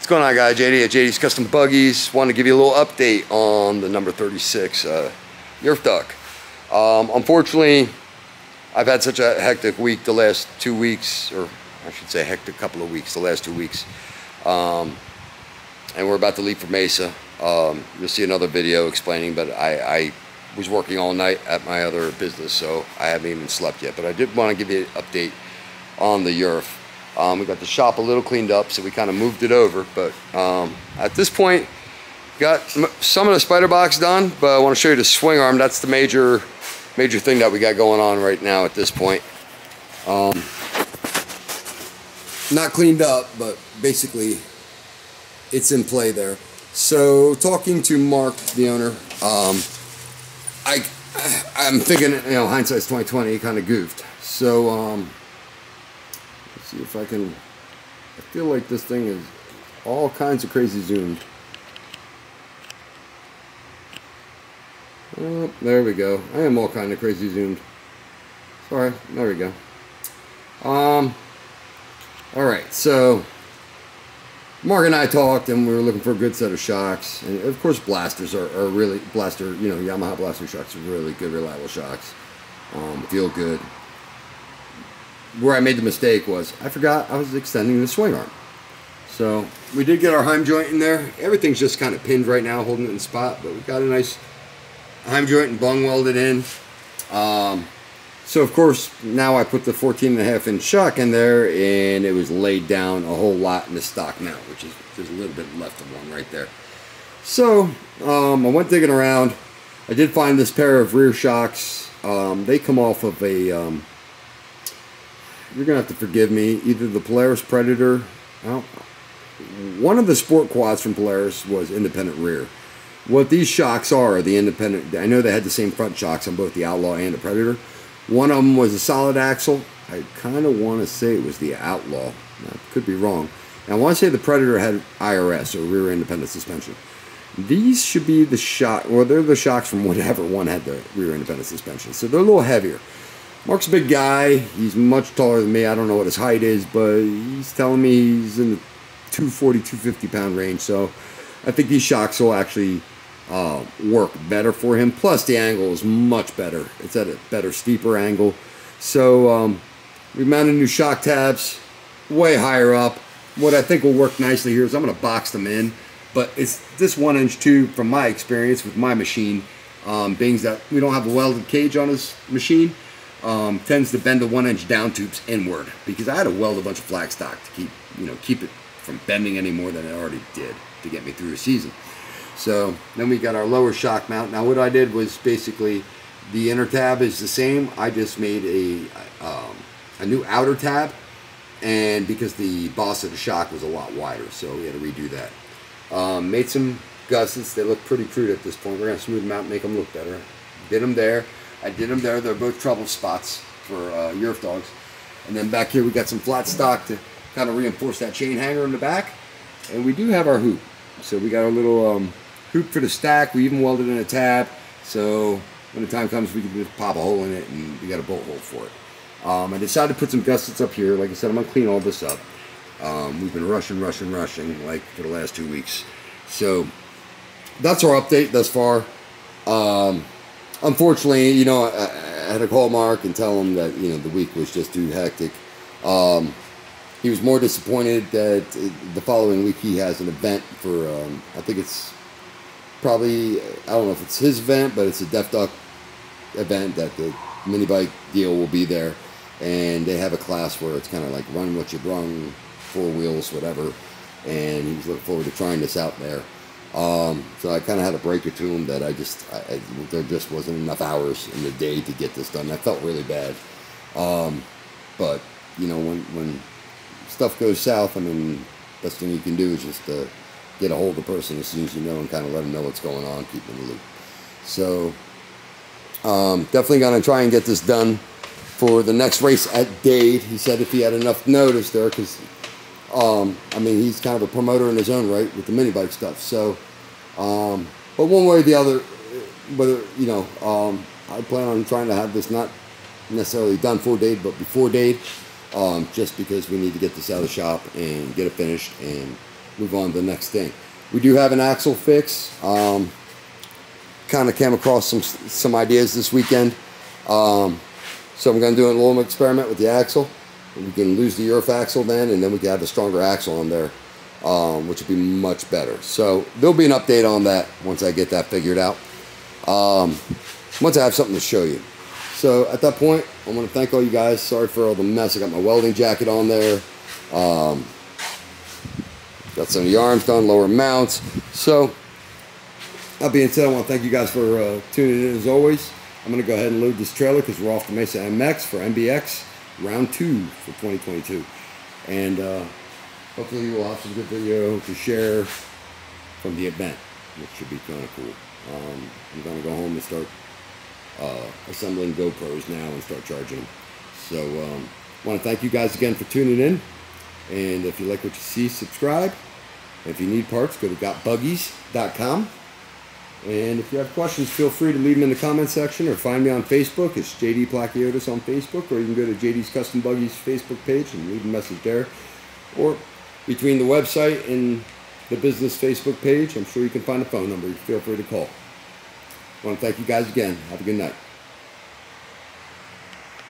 going on, guys? JD at JD's Custom Buggies. Want to give you a little update on the number 36 Yerf duck. Unfortunately, I've had such a hectic week the last 2 weeks, or I should say hectic couple of weeks, the last 2 weeks. And we're about to leave for Mesa. You'll see another video explaining, but I was working all night at my other business, so I haven't even slept yet. But I did want to give you an update on the Yerf. We got the shop a little cleaned up, so we kind of moved it over. But at this point, got some of the spider box done, but I want to show you the swing arm. That's the major thing that we got going on right now at this point. Not cleaned up, but basically it's in play there. So talking to Mark, the owner, I'm thinking, you know, hindsight's 2020, he kind of goofed. So let's see if I can. I feel like this thing is all kinds of crazy zoomed. Oh, there we go. I am all kind of crazy zoomed. Sorry, there we go. Alright, so Mark and I talked, and we were looking for a good set of shocks. And of course, blasters are really, Yamaha blaster shocks are really good, reliable shocks. Feel good. Where I made the mistake was I forgot I was extending the swing arm. So we did get our heim joint in there. Everything's just kind of pinned right now, holding it in spot, but we got a nice heim joint and bung welded in. So of course now I put the 14.5-inch shock in there, and it was laid down a whole lot in the stock mount, which is there's a little bit left of one right there. So I went digging around. I did find this pair of rear shocks. They come off of a you're gonna have to forgive me, either the Polaris Predator, one of the sport quads from Polaris was independent rear. What these shocks are the independent. I know they had the same front shocks on both the Outlaw and the Predator. One of them was a solid axle. I kind of want to say it was the Outlaw. I could be wrong. And I want to say the Predator had IRS, or rear independent suspension. These should be the shock, or they're the shocks from whatever one had the rear independent suspension. So they're a little heavier. Mark's a big guy. He's much taller than me. I don't know what his height is, but he's telling me he's in the 240, 250 pound range. So I think these shocks will actually work better for him. Plus the angle is much better. It's at a better, steeper angle. So we mounted new shock tabs way higher up. What I think will work nicely here is I'm going to box them in, but it's this 1-inch tube, from my experience with my machine, being that we don't have a welded cage on this machine, tends to bend the 1-inch down tubes inward, because I had to weld a bunch of flag stock to keep it from bending any more than it already did to get me through the season. So then we got our lower shock mount. Now what I did was basically the inner tab is the same. I just made a new outer tab, and because the boss of the shock was a lot wider, so we had to redo that. Made some gussets. They look pretty crude at this point. We're gonna smooth them out and make them look better. Did them there. I did them there. They're both trouble spots for Yerf dogs. And then back here we got some flat stock to kind of reinforce that chain hanger in the back. And we do have our hoop. So we got our little hoop for the stack. We even welded in a tab. So when the time comes, we can just pop a hole in it, and we got a bolt hole for it. I decided to put some gussets up here. Like I said, I'm gonna clean all this up. We've been rushing like for the last 2 weeks. So that's our update thus far. Unfortunately, you know, I had to call Mark and tell him that, you know, the week was just too hectic. He was more disappointed that the following week he has an event for, I think it's probably, I don't know if it's his event, but it's a Deaf Duck event that the mini bike deal will be there. And they have a class where it's kind of like run what you brung, 4 wheels, whatever. And he's looking forward to trying this out there. So I kind of had to break it to him that there just wasn't enough hours in the day to get this done. I felt really bad. But, you know, when stuff goes south, I mean, best thing you can do is just get a hold of the person as soon as you know, and kind of let them know what's going on, keep them in the loop. So definitely going to try and get this done for the next race at Dade. He said if he had enough notice there, because I mean, he's kind of a promoter in his own right with the mini bike stuff. So but one way or the other, whether, you know, I plan on trying to have this not necessarily done for Dade, but before Dade, just because we need to get this out of the shop and get it finished and move on to the next thing. We do have an axle fix. Kind of came across some ideas this weekend. So I'm going to do a little experiment with the axle. We can lose the Yerf axle then, and then we can have a stronger axle on there, which would be much better. So there'll be an update on that once I get that figured out. Once I have something to show you. So at that point, I want to thank all you guys. Sorry for all the mess. I got my welding jacket on there. Got some of the arms done, lower mounts. So that being said, I want to thank you guys for tuning in as always. I'm going to go ahead and load this trailer because we're off to Mesa MX for MBX round 2 for 2022. And hopefully we'll have some good video to share from the event, which should be kind of cool. I'm going to go home and start assembling GoPros now and start charging them. So I want to thank you guys again for tuning in. And if you like what you see, subscribe. If you need parts, go to gotbuggies.com. And if you have questions, feel free to leave them in the comment section or find me on Facebook. It's JD Plakiotis on Facebook, or you can go to JD's Custom Buggies Facebook page and leave a message there. Or between the website and the business Facebook page, I'm sure you can find a phone number. Feel free to call. I want to thank you guys again. Have a good night.